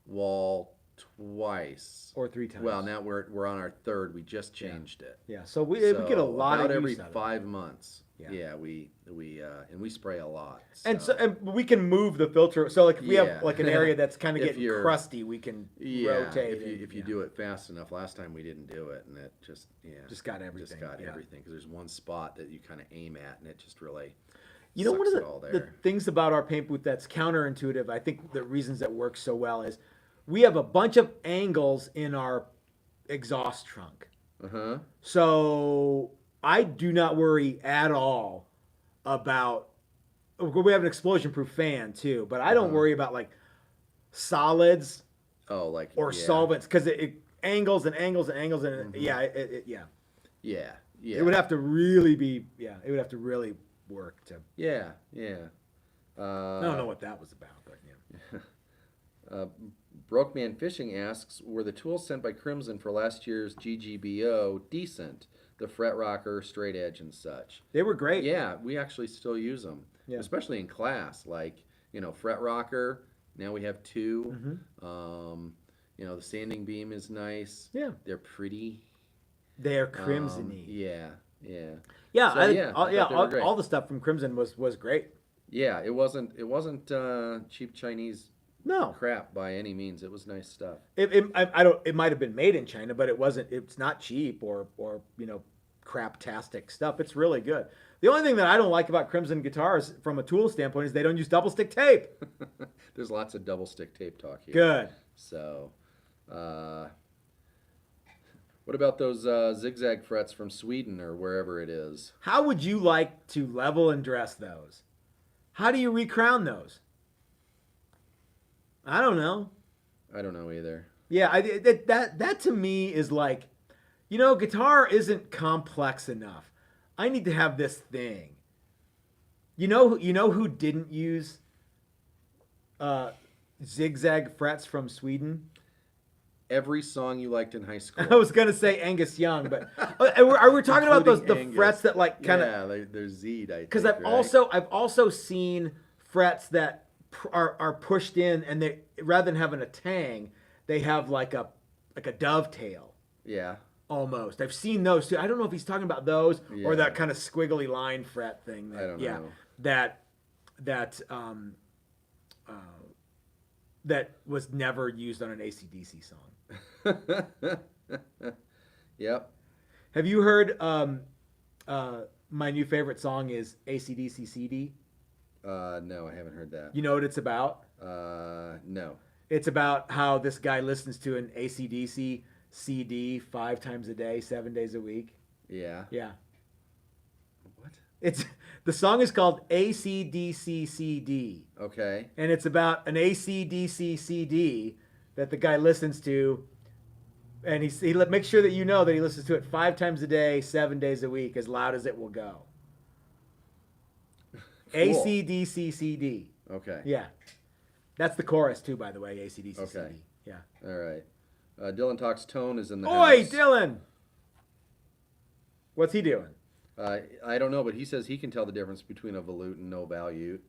wall twice. Or 3 times. Well, now we're on our third. We just changed it. Yeah. So we get a lot about of every use out of it. 5 months. Yeah. Yeah, we and we spray a lot. And we can move the filter. So like if we have like an area that's kind of If getting you're- crusty, we can rotate. if you do it fast enough. Last time we didn't do it, and it just got everything. Just got everything, because there's one spot that you kind of aim at, and it just really You know, one sucks of it all the there. things about our paint booth that's counterintuitive, I think the reasons that works so well is we have a bunch of angles in our exhaust trunk. So I do not worry at all about, we have an explosion proof fan too, but I don't worry about like solids or solvents, because it angles and angles and angles and yeah. It would have to really be, it would have to really work to. Yeah. I don't know what that was about, but yeah. Brokeman Fishing asks, were the tools sent by Crimson for last year's GGBO decent? The fret rocker, straight edge, and such. They were great. Yeah, we actually still use them, especially in class. Like, fret rocker. Now we have 2. The sanding beam is nice. Yeah, they're pretty. They're crimson-y. Yeah. Yeah, So, all the stuff from Crimson was great. Yeah, it wasn't cheap Chinese No crap by any means. It was nice stuff. It might have been made in China, but it wasn't. It's not cheap or crap-tastic stuff. It's really good. The only thing that I don't like about Crimson guitars from a tool standpoint is they don't use double stick tape. There's lots of double stick tape talk here. Good. So, what about those zigzag frets from Sweden or wherever it is? How would you like to level and dress those? How do you recrown those? I don't know. I don't know either. Yeah, that to me is like, guitar isn't complex enough. I need to have this thing. You know who didn't use zigzag frets from Sweden? Every song you liked in high school. I was gonna say Angus Young, but are we talking about the Angus. frets that like kind of? Yeah, they're Z'd. Because I've also seen frets that are pushed in, and they, rather than having a tang, they have like a dovetail. Yeah. Almost. I've seen those too. I don't know if he's talking about those or Yeah. that kind of squiggly line fret thing. I don't know. That was never used on an AC/DC song. Yep. Have you heard my new favorite song is AC/DC CD? No, I haven't heard that. You know what it's about? No. It's about how this guy listens to an AC/DC CD 5 times a day, 7 days a week. Yeah. Yeah. What? The song is called AC/DC CD. Okay. And it's about an AC/DC CD that the guy listens to, and he makes sure that you know that he listens to it 5 times a day, 7 days a week, as loud as it will go. Cool. AC/DC CD. Okay. Yeah. That's the chorus too, by the way, AC/DC Okay. CD. Yeah. All right. Dylan Talks Tone is in the Oi, house. Dylan! What's he doing? I don't know, but he says he can tell the difference between a volute and no valute.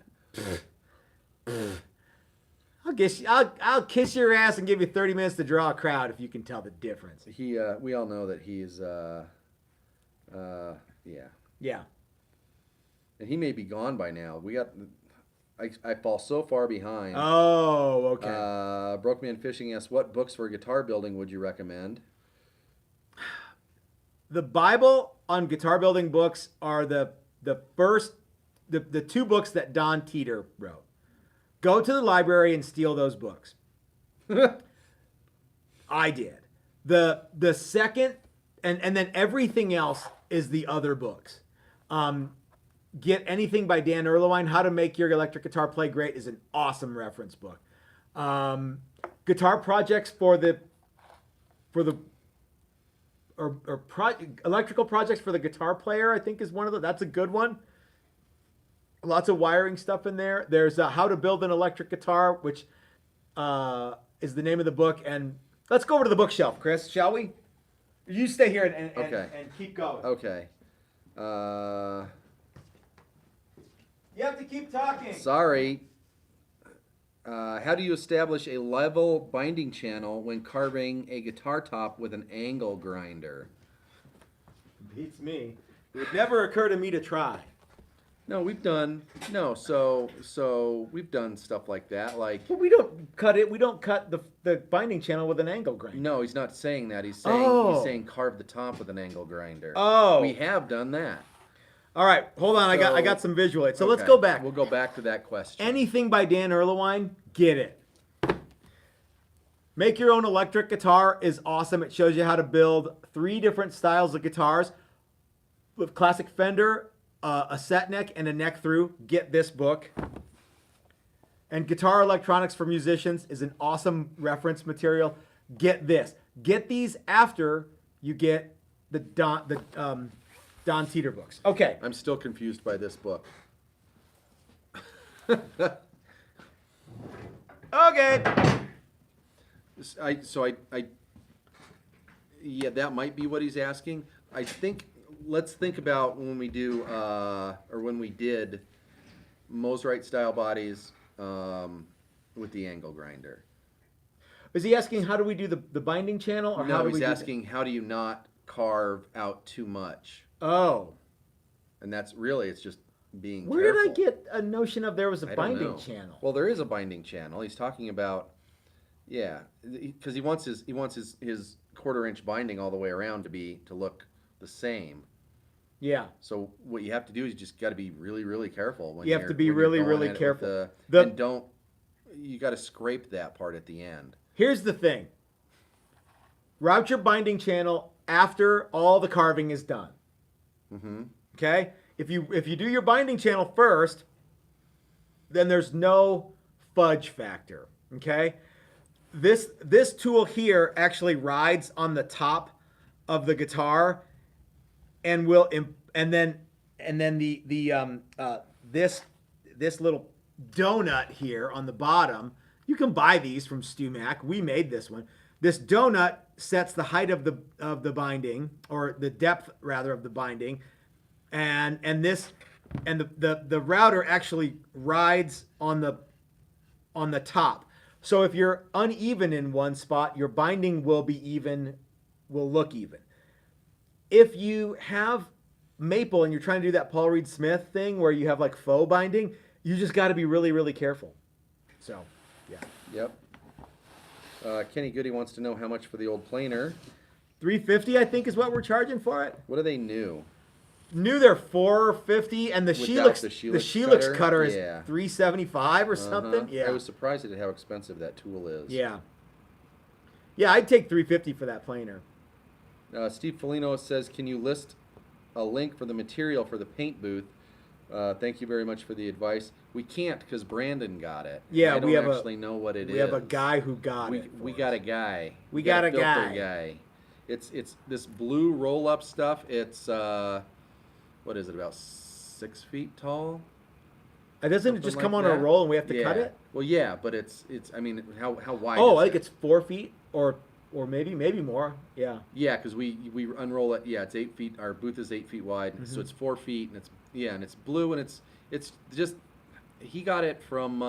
I'll kiss your ass and give you 30 minutes to draw a crowd if you can tell the difference. We all know that he's Yeah. and he may be gone by now. I fall so far behind. Oh, okay. Brokeman Fishing asks, what books for guitar building would you recommend? The Bible on guitar building books are the first, the 2 books that Don Teeter wrote. Go to the library and steal those books. I did. The second, and then everything else is the other books. Get anything by Dan Erlewine. How to Make Your Electric Guitar Play Great is an awesome reference book. Guitar projects for the electrical projects for the guitar player, I think is one of the. That's a good one. Lots of wiring stuff in there. There's How to Build an Electric Guitar, which is the name of the book. And let's go over to the bookshelf, Chris, shall we? You stay here and keep going. Okay. You have to keep talking. Sorry. How do you establish a level binding channel when carving a guitar top with an angle grinder? Beats me. It would never occur to me to try. No, we've done we've done stuff like that. Like, But we don't cut it. We don't cut the binding channel with an angle grinder. no, he's not saying that. He's saying carve the top with an angle grinder. Oh. We have done that. All right, hold on. I got some visual aids. So let's go back. We'll go back to that question. Anything by Dan Erlewine, get it. Make Your Own Electric Guitar is awesome. It shows you how to build 3 different styles of guitars with classic Fender, a set neck, and a neck through. Get this book. And Guitar Electronics for Musicians is an awesome reference material. Get this. Get these after you get the Don Teeter books. Okay. I'm still confused by this book. Okay. Yeah, that might be what he's asking. I think, let's think about when we do, or when we did Mosrite style bodies with the angle grinder. Is he asking how do we do the binding channel? Or how No, do he's we asking how do you not carve out too much? Oh. And that's really, it's just being Where careful. did I get a notion of there was a I don't binding know. channel? Well, there is a binding channel. He's talking about, yeah, because he wants his 1/4-inch binding all the way around to look the same. Yeah. So what you have to do is you just got to be really, really careful when You have to be when you're really, going really at it with careful. and don't, you got to scrape that part at the end. Here's the thing. Route your binding channel after all the carving is done. Mm-hmm. Okay? If you do your binding channel first, then there's no fudge factor. Okay? This tool here actually rides on the top of the guitar, and then this little donut here on the bottom. You can buy these from StuMac. We made this one. This donut sets the height of the binding, or the depth rather of the binding, and the router actually rides on the top. So if you're uneven in one spot, your binding will look even. If you have maple and you're trying to do that Paul Reed Smith thing where you have like faux binding, you just got to be really, really careful. So, yeah. Yep. Kenny Goody wants to know how much for the old planer. $350, I think, is what we're charging for it. What are they new? New, they're $450, and the Without Sheelix cutter is yeah. $375 or something. Yeah. I was surprised at how expensive that tool is. Yeah. Yeah, I'd take $350 for that planer. Steve Folino says, can you list a link for the material for the paint booth? Thank you very much for the advice. We can't because Brandon got it. Yeah, I don't we have actually know what it is. We have a guy who got it. We got a guy. We got a filter guy. It's this blue roll-up stuff. It's what is it, about 6 feet tall? Doesn't it just come on a roll and we have to cut it? Well, yeah, but it's. I mean, how wide? Oh, is I think it? it's 4 feet or maybe more. Yeah. Yeah, because we unroll it. Yeah, it's 8 feet. Our booth is 8 feet wide, Mm-hmm. so it's 4 feet, and it's blue, and it's just he got it from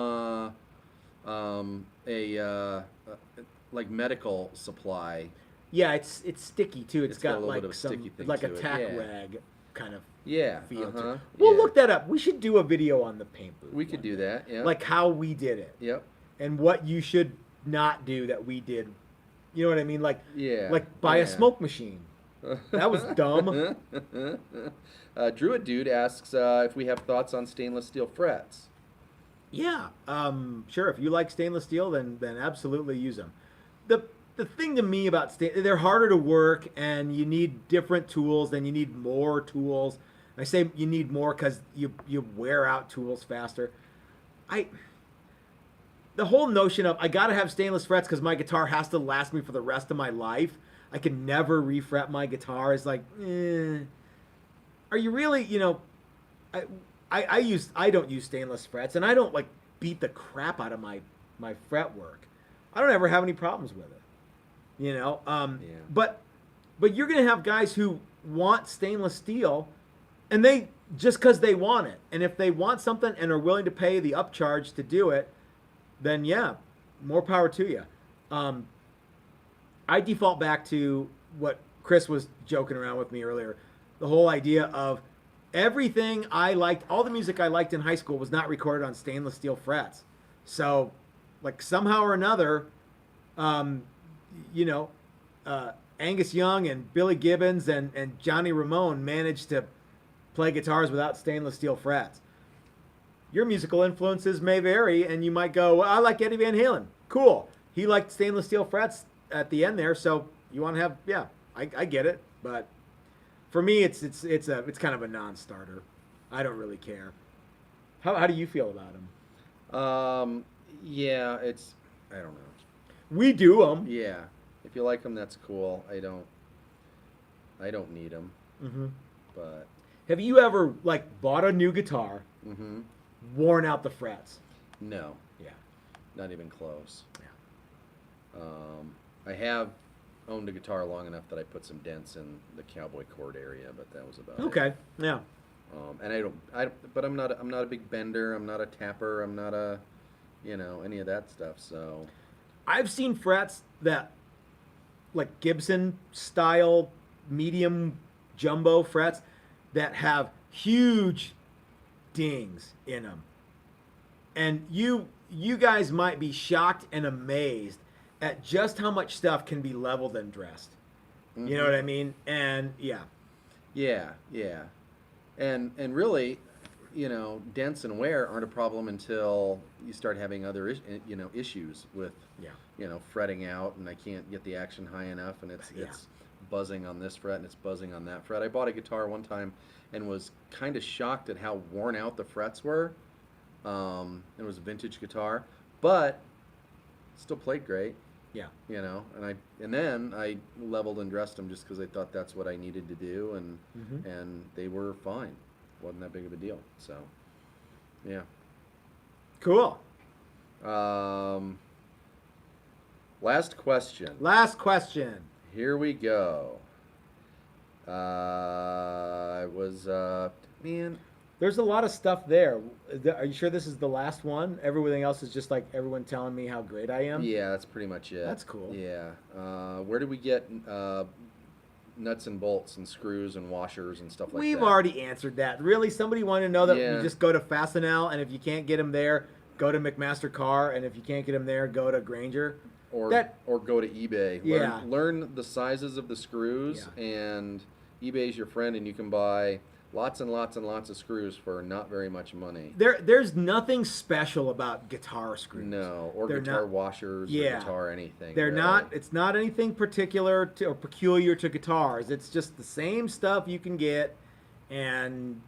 like medical supply. Yeah, it's sticky too. It's got a little bit of a some sticky thing like to a it, tack yeah. rag kind of Yeah. feel to Uh-huh. it. We'll yeah. look that up. We should do a video on the paint booth. We could do that. Yeah. Like how we did it. Yep. And what you should not do that we did. You know what I mean? Like Yeah. like buy yeah. a smoke machine. That was dumb. Druid Dude asks if we have thoughts on stainless steel frets. Yeah. Sure. If you like stainless steel, then absolutely use them. The thing to me about they're harder to work, and you need different tools. Then you need more tools. I say you need more because you wear out tools faster. the whole notion of I gotta have stainless frets because my guitar has to last me for the rest of my life. I can never refret my guitar is like, are you really? I don't use stainless frets, and I don't like beat the crap out of my fretwork. I don't ever have any problems with it. But you're gonna have guys who want stainless steel, and they just because they want it, and if they want something and are willing to pay the upcharge to do it, then yeah, more power to you. I default back to what Chris was joking around with me earlier, the whole idea of everything I liked, all the music I liked in high school was not recorded on stainless steel frets. So, like somehow or another, Angus Young and Billy Gibbons and Johnny Ramone managed to play guitars without stainless steel frets. Your musical influences may vary, and you might go, well, I like Eddie Van Halen. Cool. He liked stainless steel frets at the end there, so you want to have, yeah, I get it. But for me, it's kind of a non-starter. I don't really care. How do you feel about them? Yeah, I don't know. We do them. Yeah, if you like them, that's cool. I don't need them. Mm-hmm. But have you ever like bought a new guitar, mm-hmm. worn out the frets? No. Yeah. Not even close. Yeah. I have owned a guitar long enough that I put some dents in the cowboy chord area, but that was about it. Okay. Yeah. And but I'm not a big bender. I'm not a tapper. I'm not a, any of that stuff. So I've seen frets that, like Gibson style medium jumbo frets that have huge dings in them. And you guys might be shocked and amazed at just how much stuff can be leveled and dressed. Mm-hmm. You know what I mean? And yeah. Yeah. And really, dents and wear aren't a problem until you start having other issues with fretting out, and I can't get the action high enough, and it's buzzing on this fret and it's buzzing on that fret. I bought a guitar one time and was kind of shocked at how worn out the frets were. It was a vintage guitar, but still played great. Yeah. And then I leveled and dressed them just because I thought that's what I needed to do, and mm-hmm. and they were fine. Wasn't that big of a deal. So, yeah. Cool. Last question. Last question. Here we go. It was man. There's a lot of stuff there. Are you sure this is the last one? Everything else is just like everyone telling me how great I am? Yeah, that's pretty much it. That's cool. Yeah. Where do we get nuts and bolts and screws and washers and stuff like that? We've already answered that. Really? Somebody wanted to know that you just go to Fastenal, and if you can't get them there, go to McMaster Carr, and if you can't get them there, go to Granger. Or go to eBay. Yeah. Learn the sizes of the screws, and eBay's your friend, and you can buy lots and lots and lots of screws for not very much money. There's nothing special about guitar screws. No, or guitar washers, or guitar anything. They're really. not. It's not anything particular or peculiar to guitars. It's just the same stuff you can get, and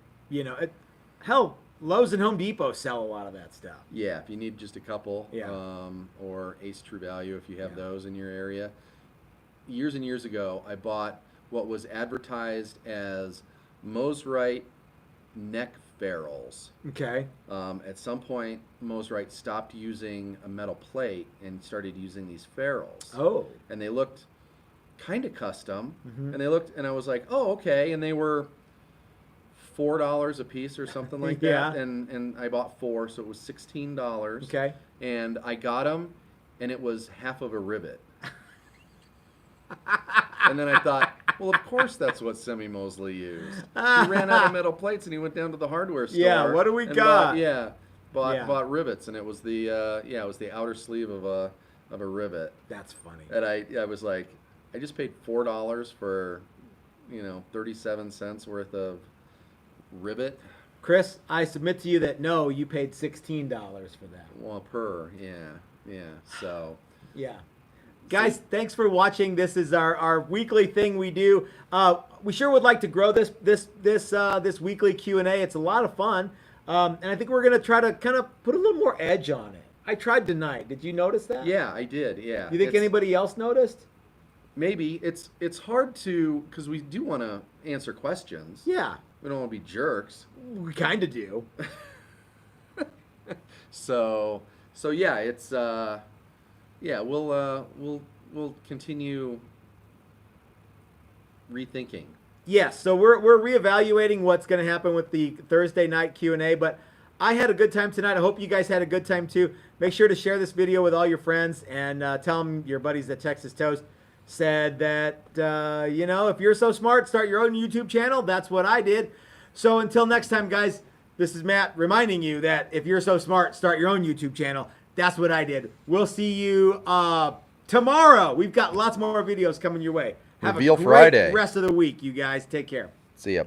hell, Lowe's and Home Depot sell a lot of that stuff. Yeah, if you need just a couple, Yeah. Or Ace True Value if you have those in your area. Years and years ago, I bought what was advertised as Mosrite neck ferrules. Okay. At some point, Mosrite stopped using a metal plate and started using these ferrules. Oh. And they looked kind of custom, mm-hmm. and I was like, oh, okay, and they were $4 a piece or something like that, and I bought 4, so it was $16. Okay. And I got them, and it was half of a rivet. And then I thought, well, of course that's what Semi Mosley used. He ran out of metal plates, and he went down to the hardware store. Yeah, what do we got? Bought rivets, and it was the outer sleeve of a rivet. That's funny. And I was like, I just paid $4 for 37 cents worth of rivet. Chris, I submit to you that no, you paid $16 for that. Well, so yeah. Guys, thanks for watching. This is our weekly thing we do. We sure would like to grow this weekly Q&A. It's a lot of fun, and I think we're gonna try to kind of put a little more edge on it. I tried tonight. Did you notice that? Yeah, I did. Yeah. You think anybody else noticed? Maybe it's hard to, because we do want to answer questions. Yeah, We don't want to be jerks. we kind of do. So yeah, it's yeah, we'll continue rethinking. Yes, so we're reevaluating what's going to happen with the Thursday night Q&A, but I had a good time tonight. I hope you guys had a good time too. Make sure to share this video with all your friends and tell them your buddies that Texas Toast said that, you know, if you're so smart, start your own YouTube channel. That's what I did. So until next time, guys, this is Matt reminding you that if you're so smart, start your own YouTube channel. That's what I did. We'll see you tomorrow. We've got lots more videos coming your way. Have Reveal a great Friday. rest of the week, you guys. Take care. See ya.